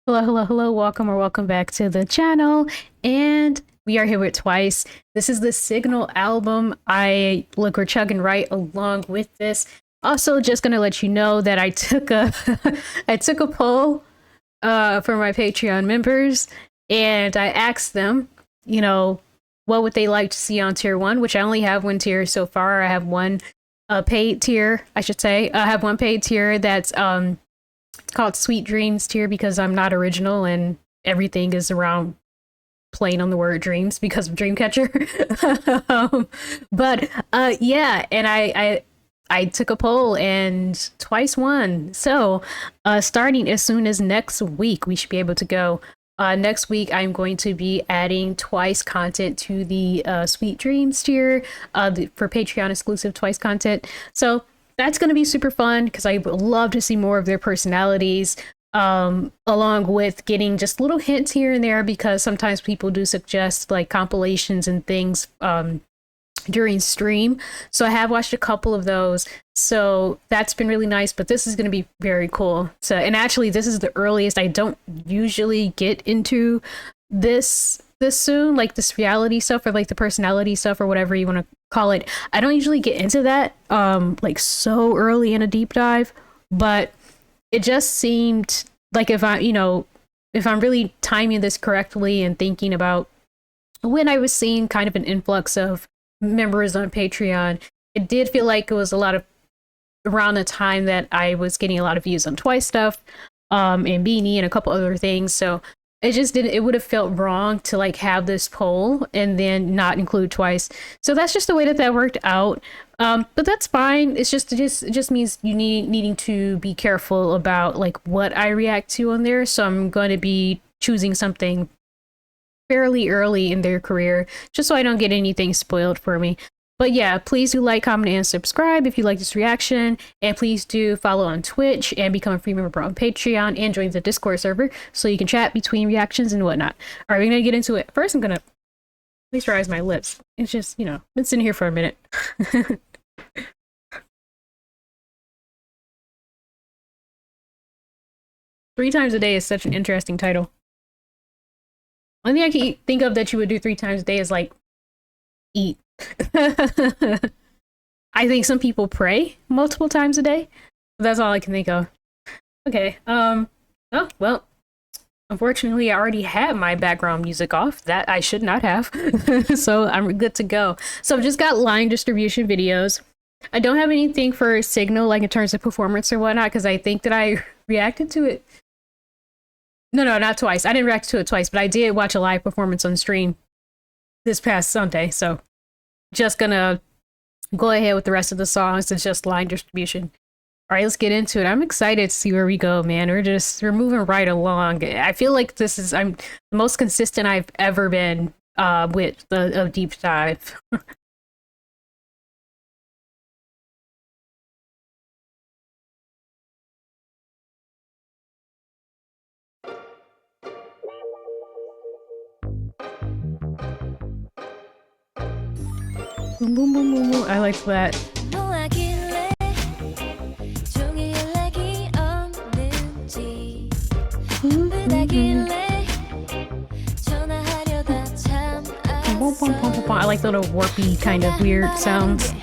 Hello, hello, hello. Welcome or welcome back to the channel. And we are here with Twice. This is the Signal album. We're chugging right along with this. Also, just gonna let you know that I took a I took a poll for my Patreon members, and I asked them, what would they like to see on tier 1, which I only have one tier so far. I have one paid tier, I should say. I have one paid tier that's it's called Sweet Dreams tier because I'm not original and everything is around playing on the word dreams because of Dreamcatcher. Yeah, and I took a poll and Twice won. So starting as soon as next week, we should be able to go. Next week, I'm going to be adding Twice content to the Sweet Dreams tier for Patreon exclusive Twice content. So that's going to be super fun because I would love to see more of their personalities, along with getting just little hints here and there, because sometimes people do suggest like compilations and things during stream. So I have watched a couple of those. So that's been really nice, but this is going to be very cool. So, and actually this is the earliest. I don't usually get into this soon, like this reality stuff or like the personality stuff or whatever you want to call it. I don't usually get into that like so early in a deep dive, but it just seemed like if I'm really timing this correctly and thinking about when I was seeing kind of an influx of members on Patreon, it did feel like it was a lot of around the time that I was getting a lot of views on Twice stuff and Bini and a couple other things. So it would have felt wrong to like have this poll and then not include Twice. So that's just the way that worked out. But that's fine. It just means needing to be careful about like what I react to on there. So I'm going to be choosing something fairly early in their career, just so I don't get anything spoiled for me. But yeah, please do like, comment, and subscribe if you like this reaction. And please do follow on Twitch and become a free member on Patreon and join the Discord server so you can chat between reactions and whatnot. All right, we're going to get into it. First, I'm going to moisturize my lips. It's just, been sitting here for a minute. 3 times a day is such an interesting title. One thing I can think of that you would do 3 times a day is like eat. I think some people pray multiple times a day. That's all I can think of. Okay. Oh, well, unfortunately, I already had my background music off. That I should not have. So I'm good to go. So I've just got line distribution videos. I don't have anything for Signal, like in terms of performance or whatnot, because I think that I reacted to it. No, not Twice. I didn't react to it twice, but I did watch a live performance on stream this past Sunday. So just gonna go ahead with the rest of the songs. It's just line distribution. All right, let's get into it. I'm excited to see where we go, man. We're moving right along. I feel like I'm the most consistent I've ever been with the deep dive. Boom, boom, boom, boom, boom. I like that. I like the little warpy kind of weird sounds.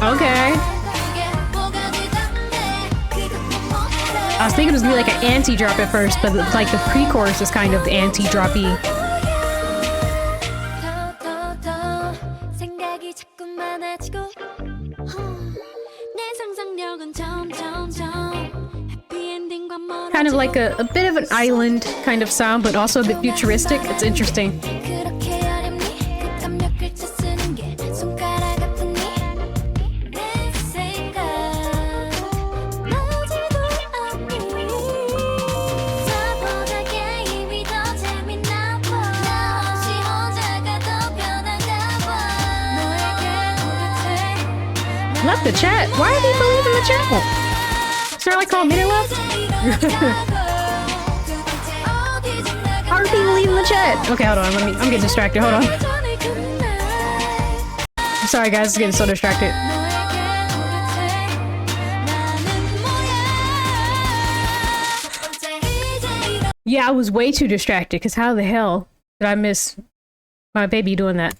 Okay. I was thinking it was gonna be like an anti-drop at first, but like the pre-chorus is kind of anti-droppy. Kind of like a bit of an island kind of sound, but also a bit futuristic. It's interesting. Left the chat? Why are people leaving the chat? Is there like all minute left? How are people leaving the chat? Okay, hold on. I'm getting distracted. Hold on. I'm sorry, guys. I'm getting so distracted. Yeah, I was way too distracted because how the hell did I miss my baby doing that?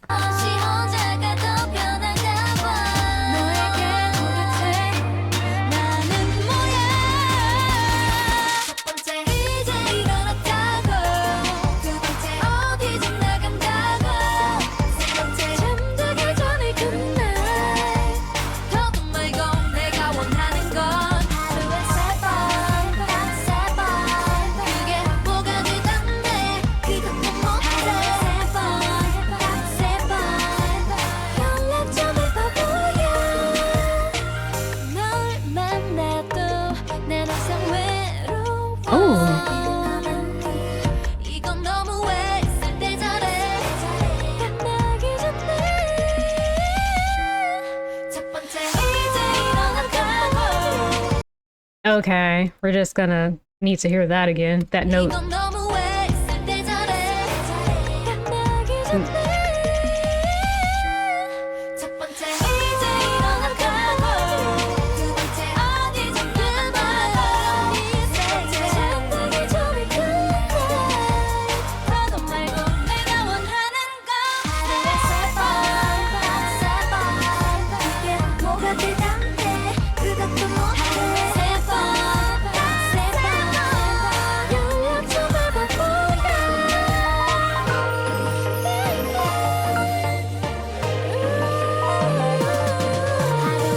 Okay, we're just gonna need to hear that again. That note.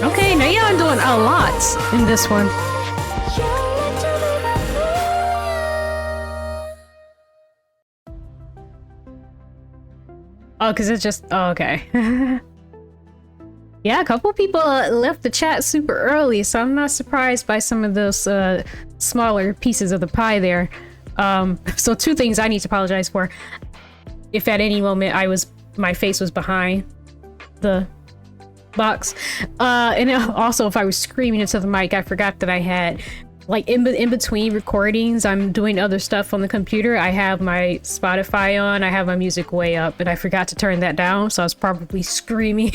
Okay, now y'all doing a lot in this one. Oh, because it's just... Oh, okay. Yeah, a couple people left the chat super early, so I'm not surprised by some of those smaller pieces of the pie there. So two things I need to apologize for. If at any moment my face was behind the box, and also if I was screaming into the mic, I forgot that I had, like, in between recordings, I'm doing other stuff on the computer. I have my Spotify on, I have my music way up, and I forgot to turn that down, so I was probably screaming.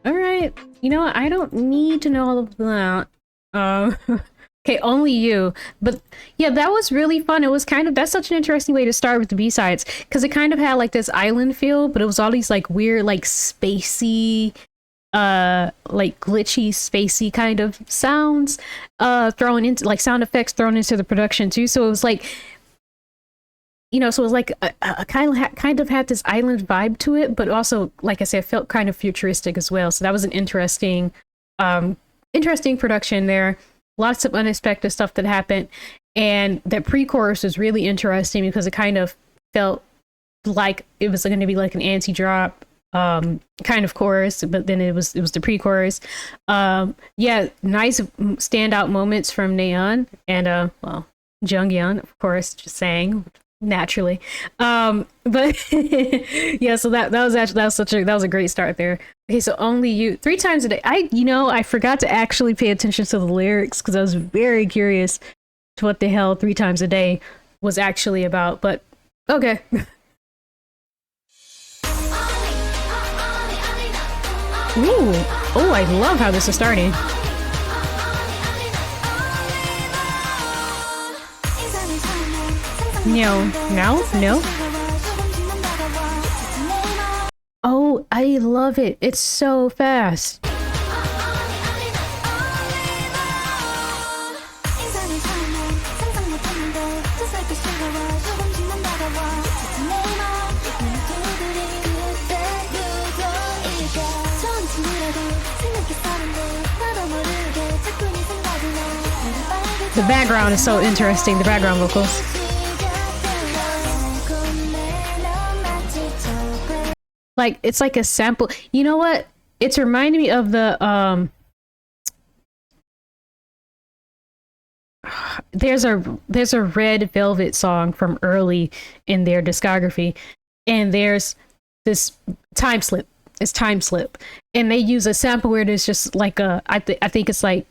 All right, you know what? I don't need to know all of that. Okay, only you. But yeah, that was really fun. It was that's such an interesting way to start with the B-sides, because it kind of had like this island feel, but it was all these like weird, like spacey, like glitchy, spacey kind of sounds thrown into, like sound effects thrown into the production too. So it was like, you know, so it was like a kind of had this island vibe to it, but also, like I said, felt kind of futuristic as well. So that was an interesting production there. Lots of unexpected stuff that happened, and that pre-chorus was really interesting because it kind of felt like it was going to be like an anti-drop kind of chorus, but then it was the pre-chorus. Yeah, nice standout moments from Nayeon and well, Jungyeon, of course, just sang naturally. But yeah, so that was a great start there. Okay, so only you 3 times a day. I forgot to actually pay attention to the lyrics because I was very curious to what the hell 3 times a day was actually about, but okay. Ooh, oh, I love how this is starting. No. Oh, I love it. It's so fast. The background is so interesting, the background vocals. Like, it's like a sample. You know what? It's reminding me of the there's a Red Velvet song from early in their discography, and there's this Time Slip. It's Time Slip, and they use a sample where there's just like a I think it's like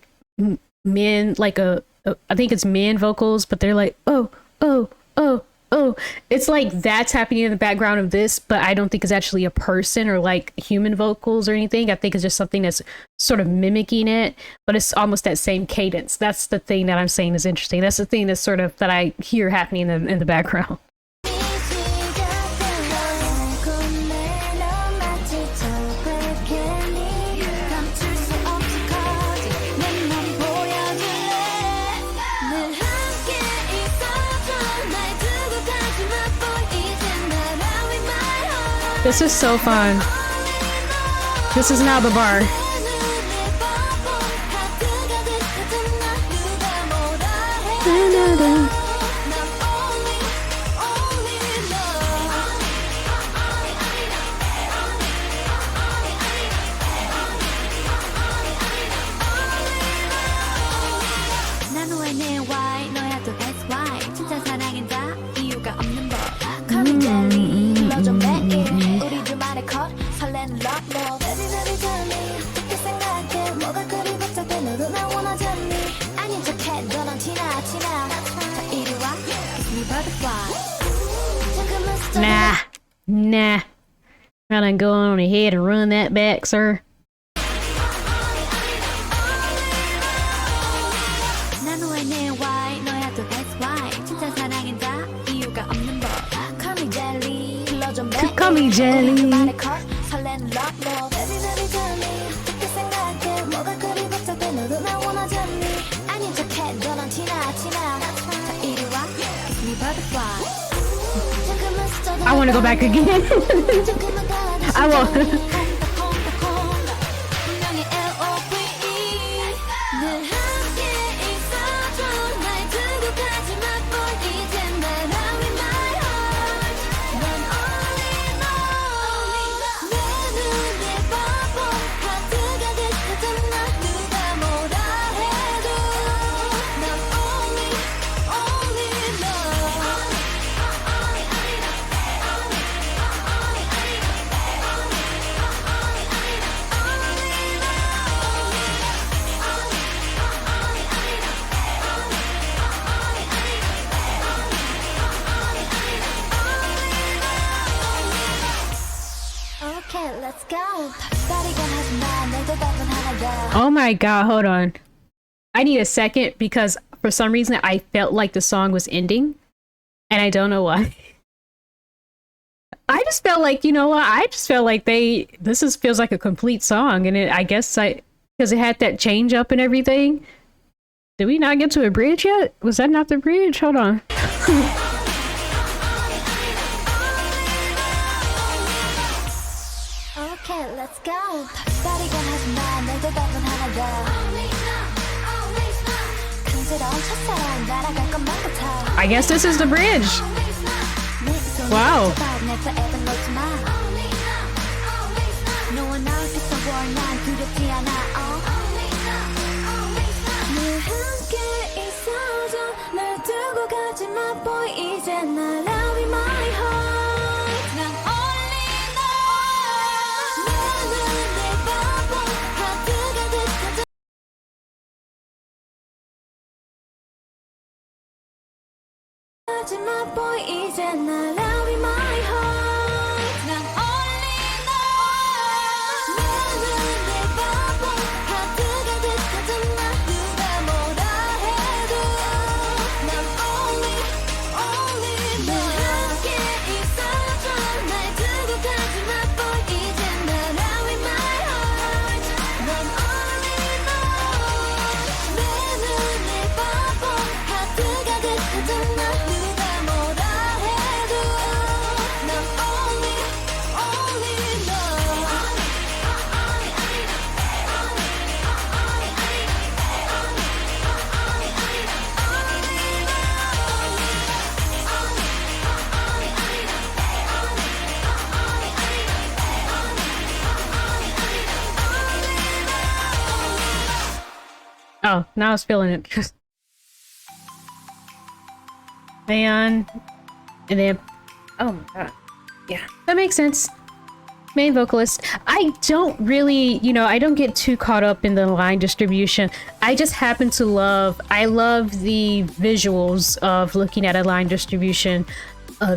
men like I think it's men vocals, but they're like oh oh oh oh. It's like that's happening in the background of this, but I don't think it's actually a person or like human vocals or anything. I think it's just something that's sort of mimicking it, but it's almost that same cadence. That's the thing that I'm saying is interesting. That's the thing that's sort of that I hear happening in the background. This is so fun. This is now the bar. Nah. I'm gonna go on ahead and run that back, sir. Call me jelly. I want to go back again. I won't. Oh my god, hold on. I need a second because for some reason I felt like the song was ending and I don't know why. I just felt like, you know what? I just felt like feels like a complete song, and I guess because it had that change up and everything. Did we not get to a bridge yet? Was that not the bridge? Hold on. Okay, let's go. I guess this is the bridge. Wow. Oh, now I was feeling it. Man. And then... Oh my god. Yeah, that makes sense. Main vocalist. I don't really, you know, I don't get too caught up in the line distribution. I just happen to I love the visuals of looking at a line distribution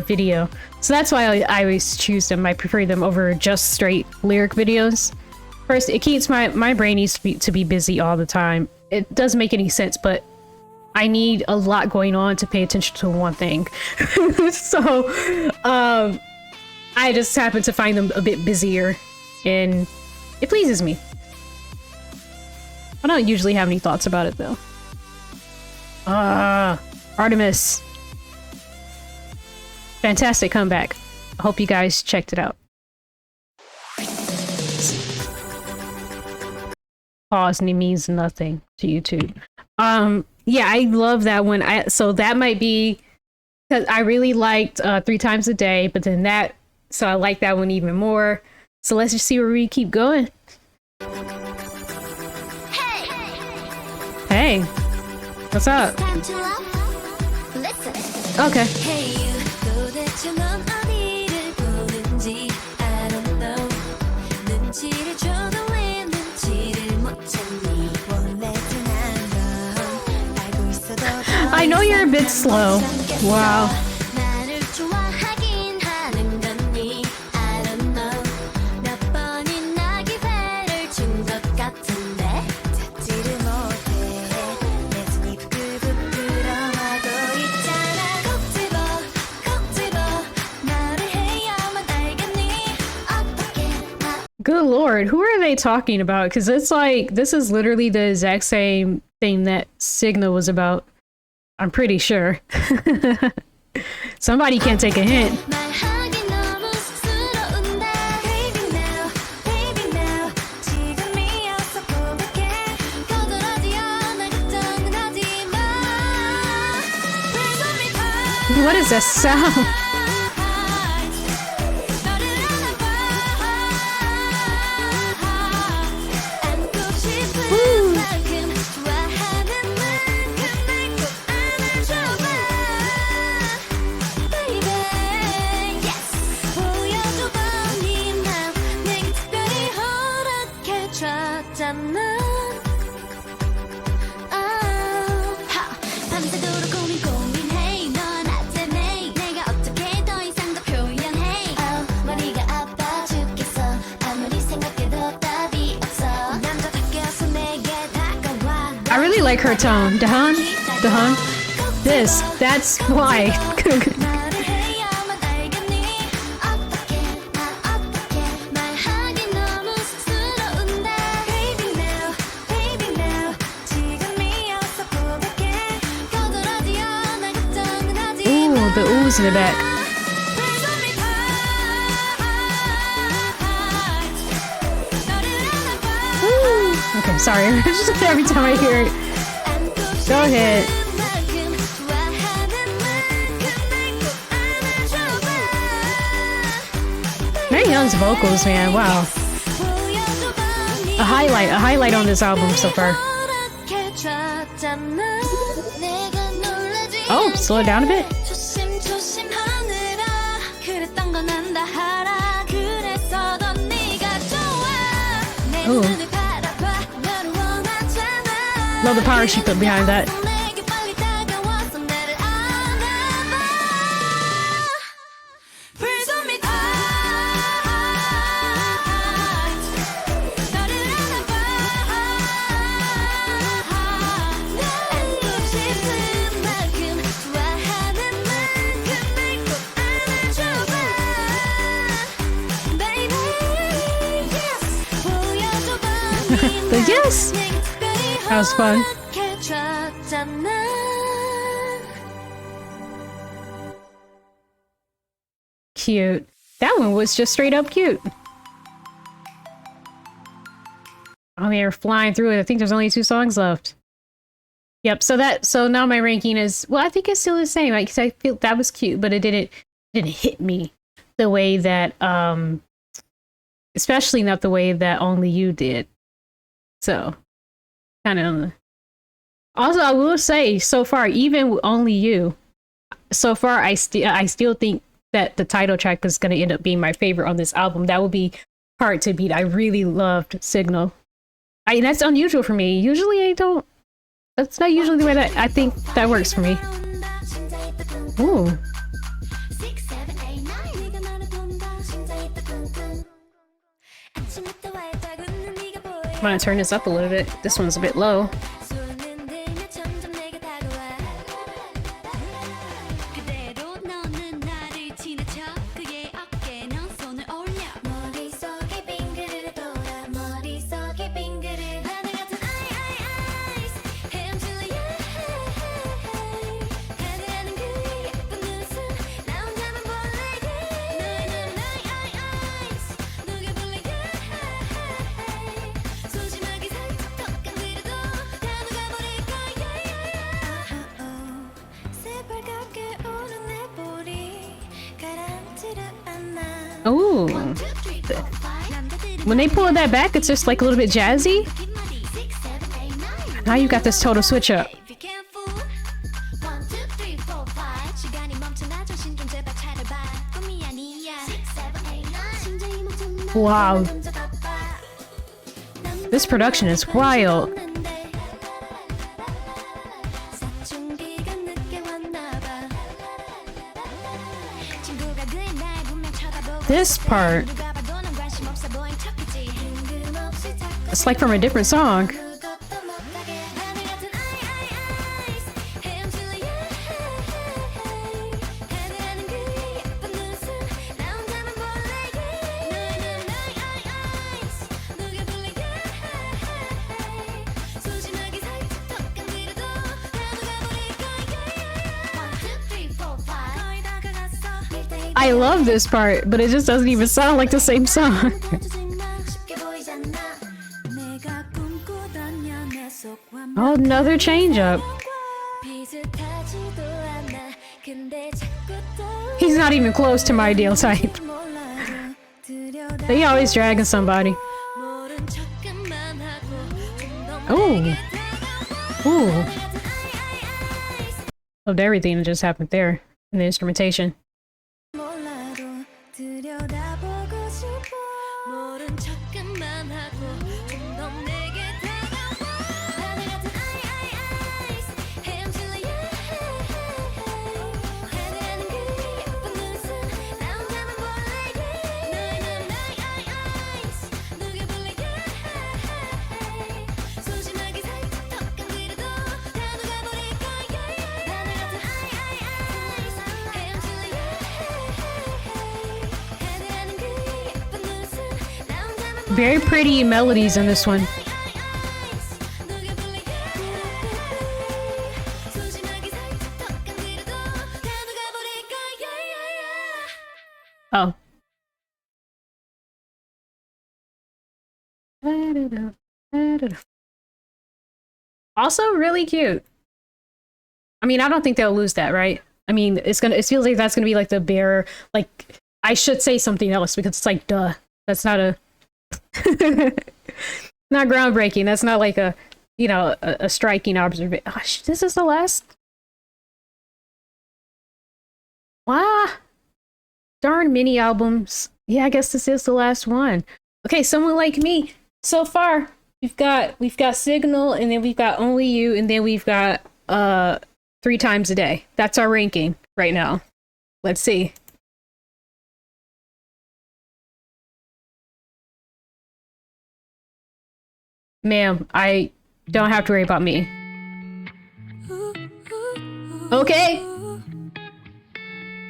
video. So that's why I always choose them. I prefer them over just straight lyric videos. First, it keeps my brain needs to be busy all the time. It doesn't make any sense, but I need a lot going on to pay attention to one thing. So, I just happen to find them a bit busier, and it pleases me. I don't usually have any thoughts about it, though. Artemis. Fantastic comeback. I hope you guys checked it out. Pause means nothing to YouTube. Yeah, I love that one. So that might be, because I really liked 3 Times a Day, but then so I like that one even more. So let's just see where we keep going. Hey, what's up? Okay. I know you're a bit slow. Wow. Good lord, who are they talking about? Because it's like, this is literally the exact same thing that Signal was about. I'm pretty sure. Somebody can't take a hint. What is that sound? I really like her tone. Dahan? That's why. Ooh, the oohs in the back. Ooh. Okay, sorry. Just every time I hear it. Go ahead. Mary Young's vocals, man, wow. A highlight on this album so far. Oh, slow it down a bit. Ooh. Love the power she put behind that. But yes, that was fun. Cute. That one was just straight up cute. Oh, they're flying through it. I think there's only 2 songs left. Yep. So now my ranking is, well, I think it's still the same. Like, I feel that was cute, but it didn't hit me the way that especially not the way that Only You did. So, kind of. Also, I will say, so far, even with Only You, so far, I still think that the title track is going to end up being my favorite on this album. That would be part to beat. I really loved Signal. That's unusual for me. Usually I don't. That's not usually the way that I think that works for me. Ooh. I'm gonna turn this up a little bit. This one's a bit low. Ooh. When they pull that back, it's just like a little bit jazzy. Now you got this total switch up. Wow. This production is wild. This part, it's like from a different song. I love this part, but it just doesn't even sound like the same song. Oh, another change up. He's not even close to my ideal type. They always dragging somebody. Ooh. Ooh. Loved everything that just happened there in the instrumentation. Very pretty melodies in this one. Oh. Also really cute. I mean, I don't think they'll lose that, right? I mean, it feels like that's gonna be like the bare, like, I should say something else because it's like, duh. That's not a not groundbreaking. That's not like a, you know, a striking observation. Oh, this is the last. Wow. Darn mini albums. Yeah, I guess this is the last one. Okay, Someone Like Me. So far, we've got Signal, and then we've got Only You, and then we've got 3 Times a Day. That's our ranking right now. Let's see. Ma'am, I don't have to worry about me. Okay.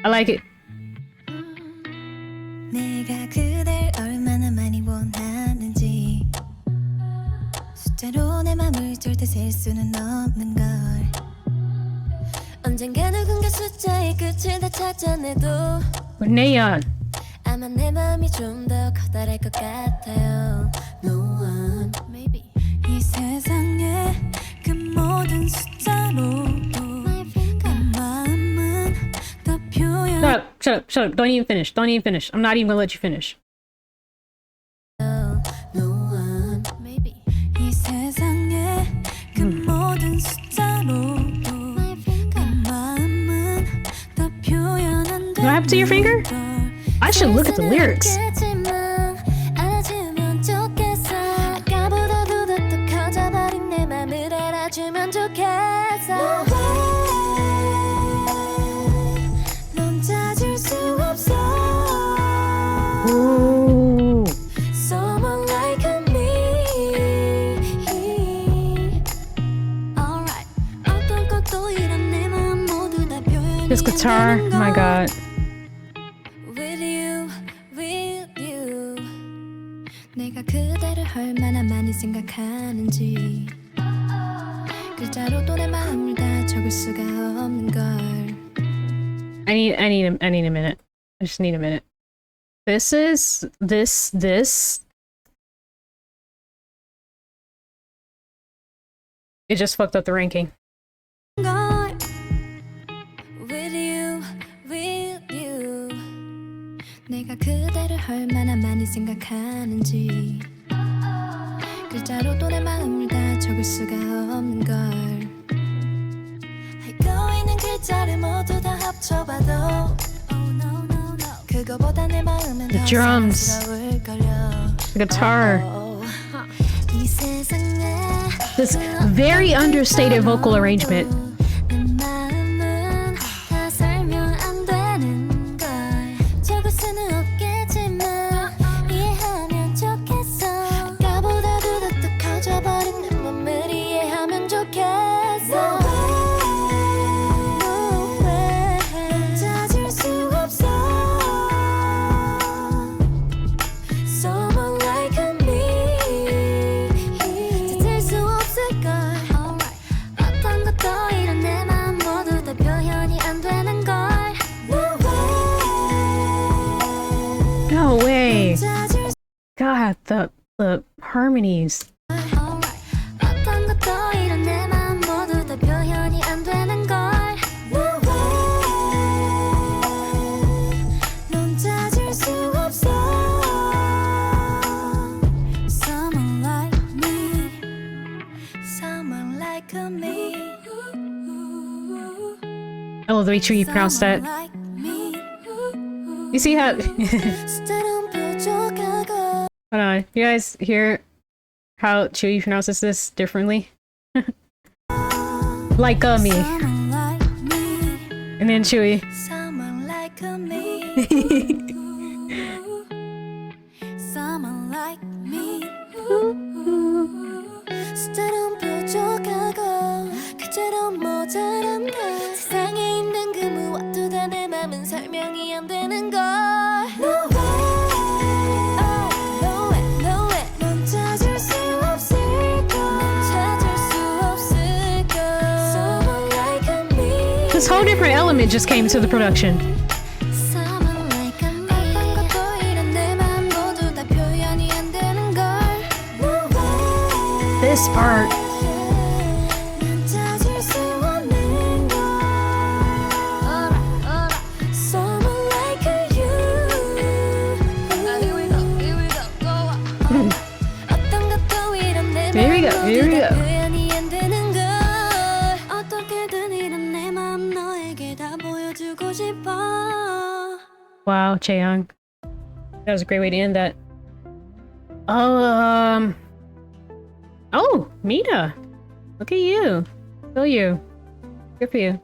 I like it. 내가 그댈 얼마나 많이 원하는지 숫자로 내 맘을 절대 셀 수는 없는 걸 언젠가 누군가 숫자의 끝을 다 찾아내도 Neon 아마 내 맘이 좀 더 커다랄 것 같아요 No one Maybe 이 세상에 그 모든 숫자로도 내 마음은 더 표현 Shut up, shut up. Don't even finish. Don't even finish. I'm not even gonna let you finish. What happened to your finger? I should look at the lyrics. This guitar, my god. 내가 그대를 얼마나 많이 생각하는지 글자로 또 내 마음을 다 적을 수가 없는 걸. I need a minute. I just need a minute. This. It just fucked up the ranking. 내가 그대를 얼마나 많이 생각하는지 글자로 또 내 마음을 다 적을 수가 없는 걸. 알고 있는 글자를 모두 다 합쳐봐도 그거보다 내 마음은 The drums, the guitar, this very understated vocal arrangement. No way. God, the harmonies. I love the way you pronounce that. You see how... Hold on, you guys hear how Chewy pronounces this differently? Like me. And then Chewy. 설명이 안 되는 걸. This whole different element just came to the production. This part. Here we go, here we go. Wow, Chaeyoung. That was a great way to end that. Oh, oh, Mina. Look at you. Go you. Good for you.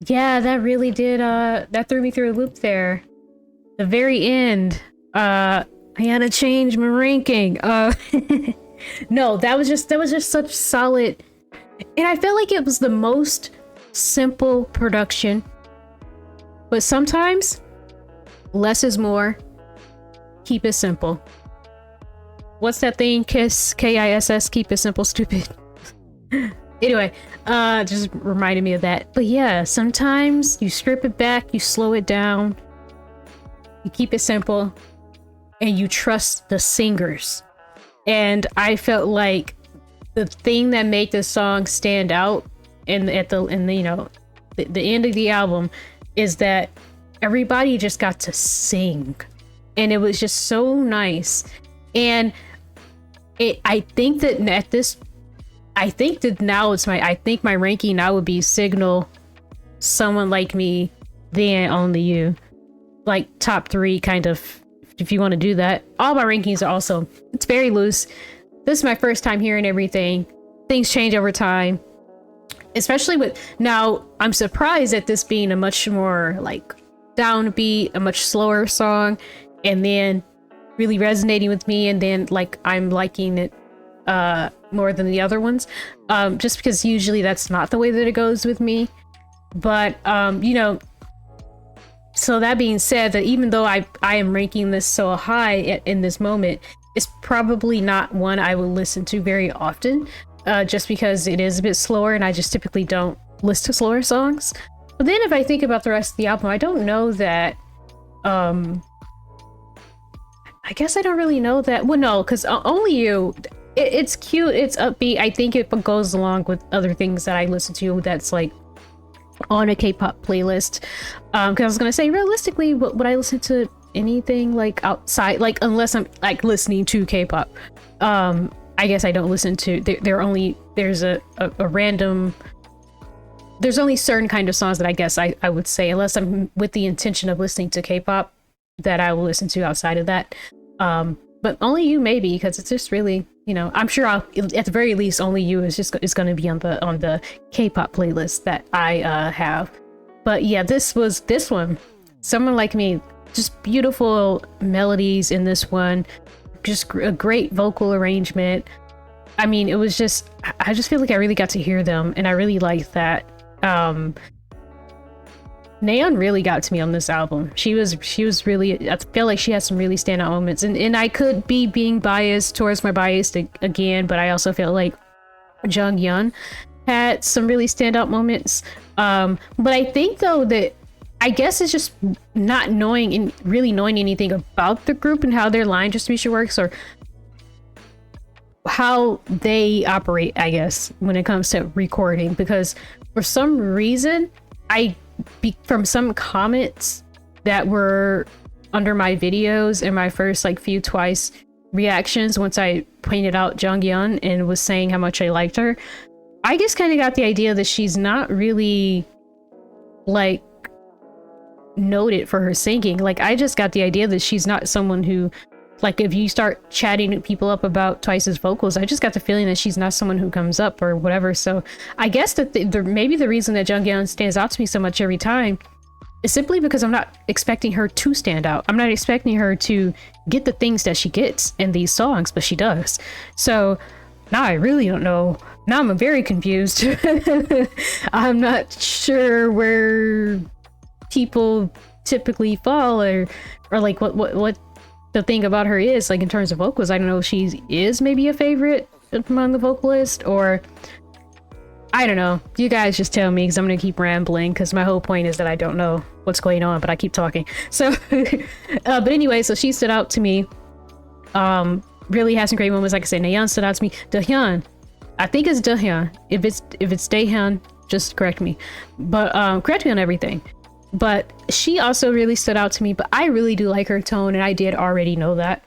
Yeah, that really did, that threw me through a loop there. The very end, I had to change my ranking. No, that was just such solid, and I felt like it was the most simple production. But sometimes, less is more. Keep it simple. What's that thing? KISS, K-I-S-S, keep it simple, stupid. Anyway, just reminded me of that. But yeah, sometimes you strip it back, you slow it down, you keep it simple, and you trust the singers. And I felt like the thing that made this song stand out in the you know, the end of the album is that everybody just got to sing, and it was just so nice. And I think that now it's I think my ranking now would be Signal, Someone Like Me, then Only You, like top 3 kind of, if you want to do that. All my rankings are also, it's very loose. This is my first time hearing everything. Things change over time, especially with now. I'm surprised at this being a much more like downbeat, a much slower song, and then really resonating with me, and then like I'm liking it more than the other ones, just because usually that's not the way that it goes with me. But you know, so that being said, that even though I am ranking this so high in this moment, it's probably not one I will listen to very often, just because it is a bit slower and I just typically don't listen to slower songs. But then if I think about the rest of the album, I don't know that I guess I don't really know that. Well, no, because Only You, it's cute, it's upbeat. I think it goes along with other things that I listen to that's like on a K-pop playlist. Because I was gonna say, realistically, would I listen to anything like outside, like unless I'm like listening to K-pop? I guess I don't listen to. There's a random. There's only certain kind of songs that I guess I would say, unless I'm with the intention of listening to K-pop, that I will listen to outside of that. But Only You, maybe, because it's just really, you know, I'm sure I'll, at the very least, Only You is going to be on the K-pop playlist that I have. But yeah, this one, Someone Like Me, just beautiful melodies in this one, just a great vocal arrangement. I mean, it was just, I just feel like I really got to hear them, and I really liked that. Nayeon really got to me on this album. She was really, I feel like she had some really standout moments, and I could be being biased towards my bias again, but I also felt like Junghyun had some really standout moments. But I think though that, I guess it's just not knowing and really knowing anything about the group and how their line distribution works, or how they operate, I guess, when it comes to recording, because for some reason, from some comments that were under my videos in my first like few Twice reactions, once I pointed out Junghyun and was saying how much I liked her, I just kind of got the idea that she's not really like noted for her singing. Like, I just got the idea that she's not someone who, like, if you start chatting people up about Twice's vocals, I just got the feeling that she's not someone who comes up or whatever. So I guess that maybe the reason that Junghyun stands out to me so much every time is simply because I'm not expecting her to stand out. I'm not expecting her to get the things that she gets in these songs, but she does. So now I really don't know. Now I'm very confused. I'm not sure where people typically fall, or like what the thing about her is, like, in terms of vocals. I don't know if she is maybe a favorite among the vocalists, or I don't know. You guys just tell me, because I'm gonna keep rambling, because my whole point is that I don't know what's going on, but I keep talking. So but anyway, so she stood out to me. Really has some great moments. Like I said, Nayeon stood out to me. Dahyun, I think it's Dahyun. If it's Dahyun, just correct me, but correct me on everything. But she also really stood out to me. But I really do like her tone, and I did already know that.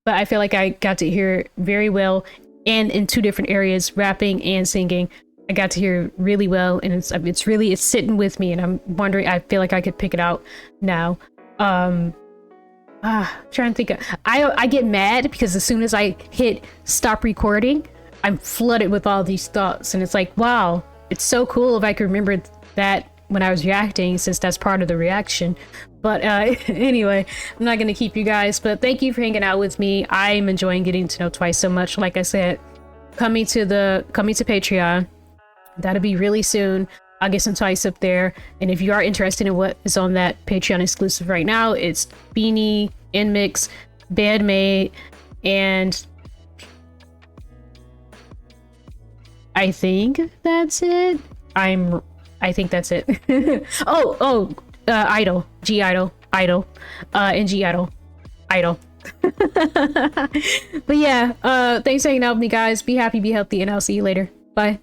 But I feel like I got to hear it very well, and in two different areas, rapping and singing. I got to hear it really well, and it's sitting with me, and I'm wondering, I feel like I could pick it out now. Trying to think of, I get mad because as soon as I hit stop recording, I'm flooded with all these thoughts, and it's like, wow, it's so cool if I could remember that when I was reacting, since that's part of the reaction. But anyway, I'm not going to keep you guys, but thank you for hanging out with me. I'm enjoying getting to know Twice so much. Like I said, coming to Patreon, that'll be really soon. I'll get some Twice up there, and if you are interested in what is on that Patreon exclusive right now, it's Bini, NMIXX, Band-Maid, and I think that's it. I think that's it. i-dle, g-i-dle, i-dle, and g-i-dle, i-dle. But yeah, thanks for hanging out with me, guys. Be happy, be healthy, and I'll see you later. Bye.